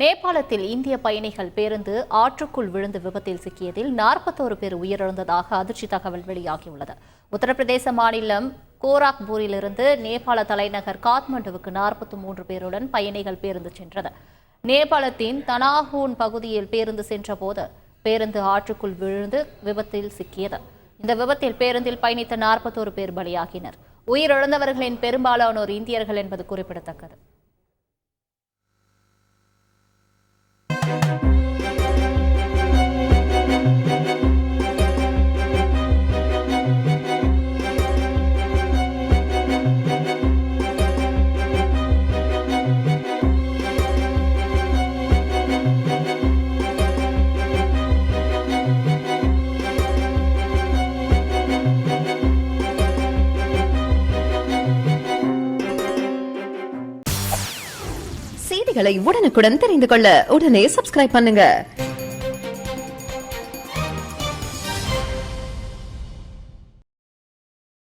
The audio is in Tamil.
நேபாளத்தில் இந்திய பயணிகள் பேருந்து ஆற்றுக்குள் விழுந்து விபத்தில் சிக்கியதில் 41 பேர் உயிரிழந்ததாக அதிர்ச்சி தகவல் வெளியாகியுள்ளது. உத்தரப்பிரதேச மாநிலம் கோராக்பூரிலிருந்து நேபாள தலைநகர் காத்மண்டுவுக்கு 43 பேருடன் பயணிகள் பேருந்து சென்றது. நேபாளத்தின் தனாகூன் பகுதியில் பேருந்து சென்றபோது பேருந்து ஆற்றுக்குள் விழுந்து விபத்தில் சிக்கியது. இந்த விபத்தில் பேருந்தில் பயணித்த 41 பேர் பலியாகினர். உயிரிழந்தவர்களின் பெரும்பாலானோர் இந்தியர்கள் என்பது குறிப்பிடத்தக்கது. செய்திகளை உடனுக்குடன் தெரிந்து கொள்ள உடனே சப்ஸ்கிரைப் பண்ணுங்க.